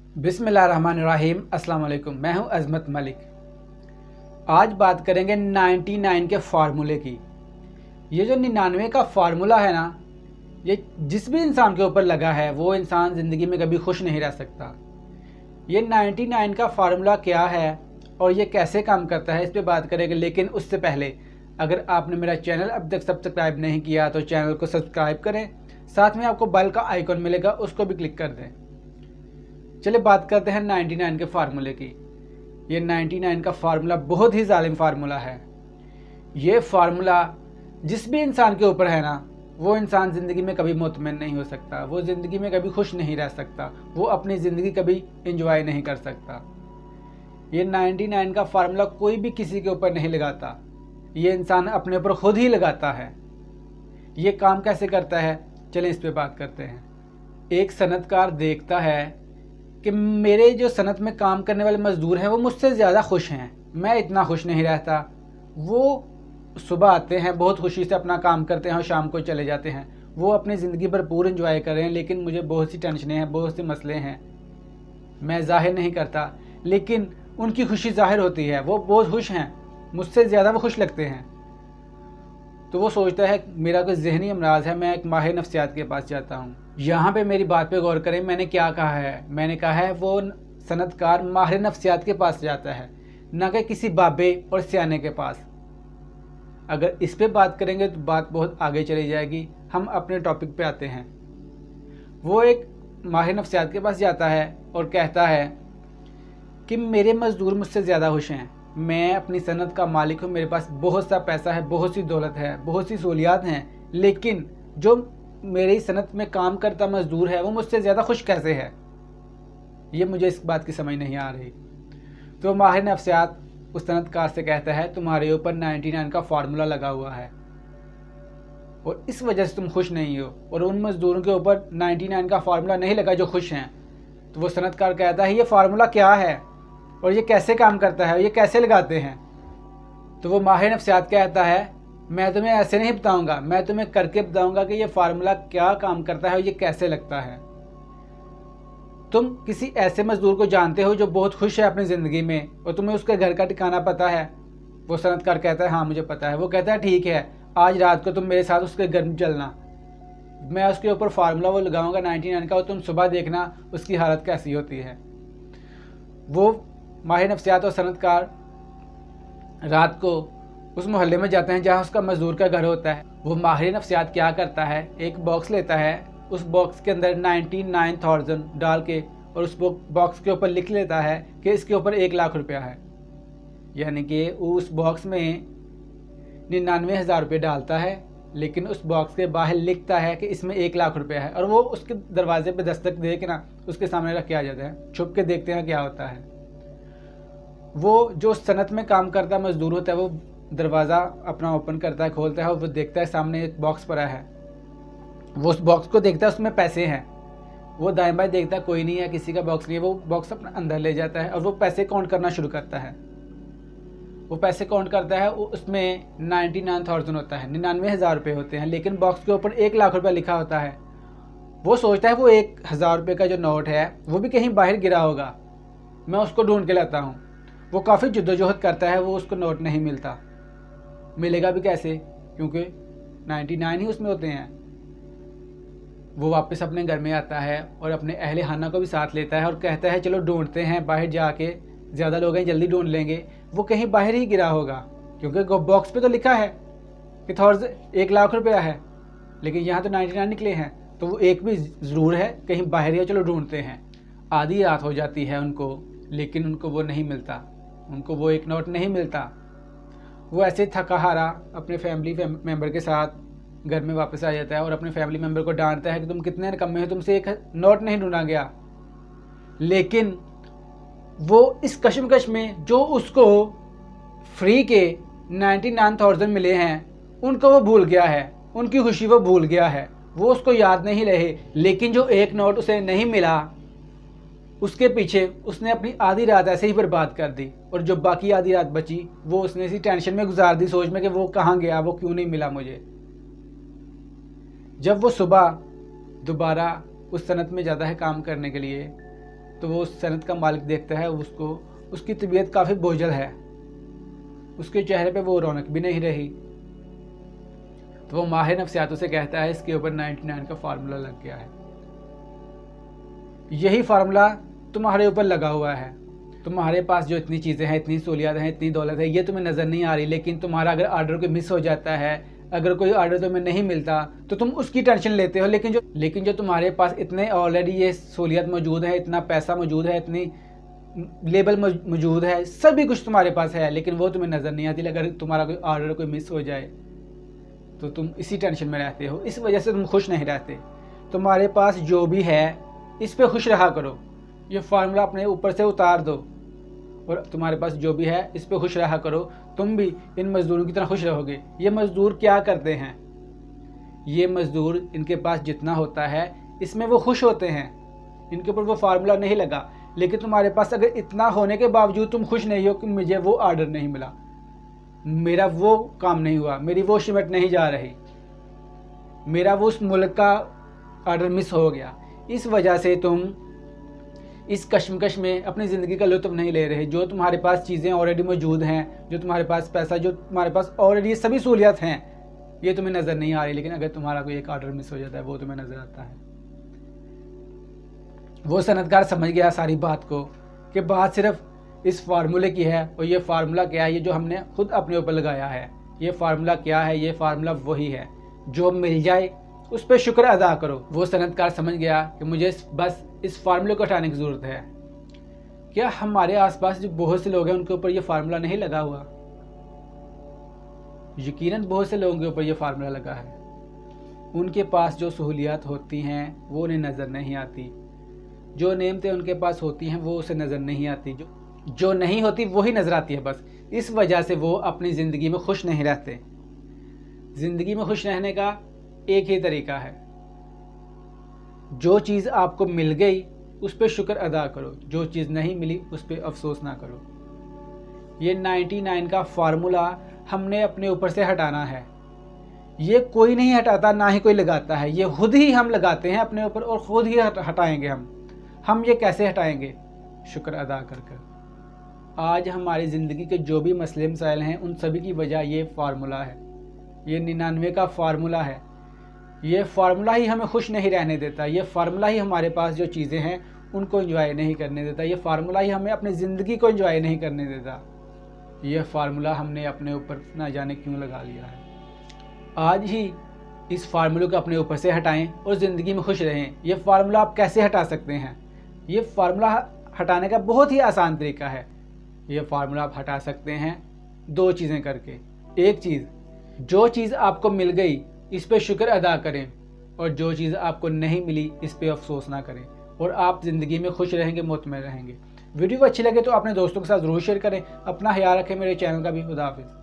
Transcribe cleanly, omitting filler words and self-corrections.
बिस्मिल्लाहिर्रहमानिर्रहीम। अस्सलाम वालेकुम। मैं हूं अज़मत मलिक। आज बात करेंगे 99 के फार्मूले की। ये जो 99 का फार्मूला है ना, ये जिस भी इंसान के ऊपर लगा है वो इंसान ज़िंदगी में कभी खुश नहीं रह सकता। ये 99 का फार्मूला क्या है और ये कैसे काम करता है, इस पे बात करेंगे। लेकिन उससे पहले अगर आपने मेरा चैनल अब तक सब्सक्राइब नहीं किया तो चैनल को सब्सक्राइब करें, साथ में आपको बेल का आइकन मिलेगा, उसको भी क्लिक कर दें। चलिए बात करते हैं 99 के फार्मूले की। ये 99 का फार्मूला बहुत ही जालिम फार्मूला है। ये फार्मूला जिस भी इंसान के ऊपर है ना, वो इंसान ज़िंदगी में कभी मुतमईन नहीं हो सकता, वो ज़िंदगी में कभी खुश नहीं रह सकता, वो अपनी ज़िंदगी कभी एंजॉय नहीं कर सकता। ये 99 का फार्मूला कोई भी किसी के ऊपर नहीं लगाता, ये इंसान अपने ऊपर खुद ही लगाता है। ये काम कैसे करता है, चलें इस पे बात करते हैं। एक सनतकार देखता है कि मेरे जो सनत में काम करने वाले मज़दूर हैं वो मुझसे ज़्यादा खुश हैं, मैं इतना खुश नहीं रहता। वो सुबह आते हैं, बहुत खुशी से अपना काम करते हैं और शाम को चले जाते हैं। वो अपनी ज़िंदगी भरपूर एंजॉय कर रहे हैं, लेकिन मुझे बहुत सी टेंशनें हैं, बहुत से मसले हैं। मैं ज़ाहिर नहीं करता, लेकिन उनकी खुशी ज़ाहिर होती है। वो बहुत खुश हैं, मुझसे ज़्यादा वो खुश लगते हैं। तो वो सोचता है मेरा कोई ज़हनी अमराज है, मैं एक माहिर नफ्सियात के पास जाता हूँ। यहाँ पे मेरी बात पे गौर करें, मैंने क्या कहा है। मैंने कहा है वो सनतकार माहिर नफ्सियात के पास जाता है, ना कि किसी बाबे और सियाने के पास। अगर इस पे बात करेंगे तो बात बहुत आगे चली जाएगी। हम अपने टॉपिक पे आते हैं। वो एक माहिर नफ्सियात के पास जाता है और कहता है कि मेरे मज़दूर मुझसे ज़्यादा खुश हैं, मैं अपनी सनत का मालिक हूँ, मेरे पास बहुत सा पैसा है, बहुत सी दौलत है, बहुत सी सहूलियात हैं, लेकिन जो मेरी सनत में काम करता मज़दूर है वो मुझसे ज़्यादा खुश कैसे है, ये मुझे इस बात की समझ नहीं आ रही। तो माहिर नफ्सियात उस सनतकार से कहता है तुम्हारे ऊपर 99 का फार्मूला लगा हुआ है और इस वजह से तुम खुश नहीं हो, और उन मज़दूरों के ऊपर 99 का फार्मूला नहीं लगा जो खुश हैं। तो वो सनतकार कहता है ये फार्मूला क्या है और ये कैसे काम करता है, ये कैसे लगाते हैं। तो वो माहिर नफ्सियात कहता है मैं तुम्हें ऐसे नहीं बताऊंगा, मैं तुम्हें करके बताऊंगा कि ये फार्मूला क्या काम करता है और ये कैसे लगता है। तुम किसी ऐसे मजदूर को जानते हो जो बहुत खुश है अपनी ज़िंदगी में और तुम्हें उसके घर का ठिकाना पता है। वो सनतकार कहता है हाँ मुझे पता है। वो कहता है ठीक है, आज रात को तुम मेरे साथ उसके घर में चलना, मैं उसके ऊपर फार्मूला वो लगाऊंगा 99 का और तुम सुबह देखना उसकी हालत कैसी होती है। वो माहिर नफ्सियात और सनतकार रात को उस मोहल्ले में जाते हैं जहाँ उसका मज़दूर का घर होता है। वो माहिर नफ्सियात क्या करता है, एक बॉक्स लेता है, उस बॉक्स के अंदर 99,000 डाल के और उस बॉक्स के ऊपर लिख लेता है कि इसके ऊपर 1,00,000 रुपया है। यानी कि उस बॉक्स में 99,000 रुपये डालता है, लेकिन उस बॉक्स के बाहर लिखता है कि इसमें 1,00,000 रुपया है। और वो उसके दरवाजे पे दस्तक दे के ना उसके सामने रख के आ जाता है। छुप के देखते हैं क्या होता है। वो जो सनत में काम करता मजदूर होता है वो दरवाज़ा अपना ओपन करता है, खोलता है और वो देखता है सामने एक बॉक्स पड़ा है। वो उस बॉक्स को देखता है, उसमें पैसे हैं। वो दाएं बाएं देखता है, कोई नहीं है, किसी का बॉक्स नहीं है। वो बॉक्स अपना अंदर ले जाता है और वो पैसे काउंट करना शुरू करता है। वो पैसे काउंट करता है, उसमें 99,000 होता है, 99,000 रुपये होते हैं, लेकिन बॉक्स के ऊपर 1,00,000 रुपया लिखा होता है। वो सोचता है वो 1,000 रुपये का जो नोट है वो भी कहीं बाहर गिरा होगा, मैं उसको ढूंढ के लाता हूँ। वो काफ़ी जद्दोजहद करता है, वो उसको नोट नहीं मिलता। मिलेगा भी कैसे, क्योंकि 99 ही उसमें होते हैं। वो वापस अपने घर में आता है और अपने अहले खाना को भी साथ लेता है और कहता है चलो ढूंढते हैं बाहर जाके, ज़्यादा लोग हैं जल्दी ढूंढ लेंगे। वो कहीं बाहर ही गिरा होगा, क्योंकि बॉक्स पे तो लिखा है कि 1,00,000 रुपया है, लेकिन यहाँ तो 99 निकले हैं, तो वो एक भी ज़रूर है कहीं बाहर ही। चलो ढूंढते हैं। आधी रात हो जाती है उनको, लेकिन उनको वो नहीं मिलता, उनको वो एक नोट नहीं मिलता। वो ऐसे थका हारा अपने फैमिली मेम्बर के साथ घर में वापस आ जाता है और अपने फैमिली मेम्बर को डांटता है कि तुम कितने निकम्मे हो, तुमसे एक नोट नहीं ढूंढा गया। लेकिन वो इस कशमकश में जो उसको फ्री के 99,000 मिले हैं उनको वो भूल गया है, उनकी खुशी वो भूल गया है, वो उसको याद नहीं रहे। लेकिन जो एक नोट उसे नहीं मिला, उसके पीछे उसने अपनी आधी रात ऐसे ही बर्बाद कर दी, और जो बाकी आधी रात बची वो उसने इसी टेंशन में गुजार दी, सोच में कि वो कहाँ गया, वो क्यों नहीं मिला मुझे। जब वो सुबह दोबारा उस सनत में जाता है काम करने के लिए, تو وہ اس صنعت کا مالک دیکھتا ہے اس کی طبیعت کافی بوجھل ہے، اس کے چہرے پہ وہ رونق بھی نہیں رہی، تو وہ ماہر نفسیاتوں سے کہتا ہے اس کے اوپر 99 کا فارمولا لگ گیا ہے، یہی فارمولا تمہارے اوپر لگا ہوا ہے، تمہارے پاس جو اتنی چیزیں ہیں، اتنی سہولیات ہیں، اتنی دولت ہے، یہ تمہیں نظر نہیں آ رہی، لیکن تمہارا اگر آرڈر کوئی مس ہو جاتا ہے، اگر کوئی آرڈر تمہیں نہیں ملتا تو تم اس کی ٹینشن لیتے ہو، لیکن جو تمہارے پاس اتنے آلریڈی یہ سہولیات موجود ہے، اتنا پیسہ موجود ہے، اتنی لیبل موجود ہے، سبھی کچھ تمہارے پاس ہے، لیکن وہ تمہیں نظر نہیں آتی، اگر تمہارا کوئی آرڈر کوئی مس ہو جائے تو تم اسی ٹینشن میں رہتے ہو، اس وجہ سے تم خوش نہیں رہتے۔ تمہارے پاس جو بھی ہے اس پہ خوش رہا کرو، یہ فارمولا اپنے اوپر سے اتار دو، اور تمہارے پاس جو بھی ہے اس پہ خوش رہا کرو، تم بھی ان مزدوروں کی طرح خوش رہو گے۔ یہ مزدور کیا کرتے ہیں؟ یہ مزدور ان کے پاس جتنا ہوتا ہے اس میں وہ خوش ہوتے ہیں، ان کے اوپر وہ فارمولا نہیں لگا، لیکن تمہارے پاس اگر اتنا ہونے کے باوجود تم خوش نہیں ہو کہ مجھے وہ آرڈر نہیں ملا، میرا وہ کام نہیں ہوا، میری وہ شپمنٹ نہیں جا رہی، میرا وہ اس ملک کا آرڈر مس ہو گیا، اس وجہ سے تم اس کشمکش میں اپنی زندگی کا لطف نہیں لے رہے۔ جو تمہارے پاس چیزیں آلریڈی موجود ہیں، جو تمہارے پاس پیسہ، جو تمہارے پاس آلریڈی سبھی سہولیات ہیں، یہ تمہیں نظر نہیں آ رہی، لیکن اگر تمہارا کوئی ایک آرڈر مس ہو جاتا ہے وہ تمہیں نظر آتا ہے۔ وہ صنعت کار سمجھ گیا ساری بات کو کہ بات صرف اس فارمولے کی ہے، اور یہ فارمولہ کیا ہے؟ یہ جو ہم نے خود اپنے اوپر لگایا ہے، یہ فارمولہ کیا ہے؟ یہ فارمولہ وہی ہے، جو مل جائے اس پہ شکر ادا کرو۔ وہ صنعت کار سمجھ گیا کہ مجھے بس اس فارمولے کو ہٹانے کی ضرورت ہے۔ کیا ہمارے آس پاس جو بہت سے لوگ ہیں ان کے اوپر یہ فارمولہ نہیں لگا ہوا؟ یقیناً بہت سے لوگوں کے اوپر یہ فارمولہ لگا ہے، ان کے پاس جو سہولیات ہوتی ہیں وہ انہیں نظر نہیں آتی، جو نعمتیں ان کے پاس ہوتی ہیں وہ اسے نظر نہیں آتی، جو نہیں ہوتی وہی نظر آتی ہے بس۔ اس وجہ سے وہ اپنی زندگی میں خوش نہیں رہتے۔ زندگی میں خوش رہنے کا ایک ہی طریقہ ہے، جو چیز آپ کو مل گئی اس پہ شکر ادا کرو، جو چیز نہیں ملی اس پہ افسوس نہ کرو۔ یہ 99 کا فارمولہ ہم نے اپنے اوپر سے ہٹانا ہے، یہ کوئی نہیں ہٹاتا، نہ ہی کوئی لگاتا ہے، یہ خود ہی ہم لگاتے ہیں اپنے اوپر، اور خود ہی ہٹائیں گے ہم یہ کیسے ہٹائیں گے؟ شکر ادا کر کر۔ آج ہماری زندگی کے جو بھی مسئلے مسائل ہیں ان سبھی کی وجہ یہ فارمولہ ہے، یہ 99 کا فارمولہ ہے۔ یہ فارمولہ ہی ہمیں خوش نہیں رہنے دیتا، یہ فارمولہ ہی ہمارے پاس جو چیزیں ہیں ان کو انجوائے نہیں کرنے دیتا، یہ فارمولہ ہی ہمیں اپنی زندگی کو انجوائے نہیں کرنے دیتا۔ یہ فارمولہ ہم نے اپنے اوپر نہ جانے کیوں لگا لیا ہے۔ آج ہی اس فارمولے کو اپنے اوپر سے ہٹائیں اور زندگی میں خوش رہیں۔ یہ فارمولہ آپ کیسے ہٹا سکتے ہیں؟ یہ فارمولہ ہٹانے کا بہت ہی آسان طریقہ ہے۔ یہ فارمولہ آپ ہٹا سکتے ہیں دو چیزیں کر کے۔ ایک چیز، جو چیز آپ کو مل گئی اس پہ شکر ادا کریں، اور جو چیز آپ کو نہیں ملی اس پہ افسوس نہ کریں، اور آپ زندگی میں خوش رہیں گے، مطمئن رہیں گے۔ ویڈیو اچھی لگے تو اپنے دوستوں کے ساتھ ضرور شیئر کریں۔ اپنا خیال رکھیں، میرے چینل کا بھی۔ خدا حافظ۔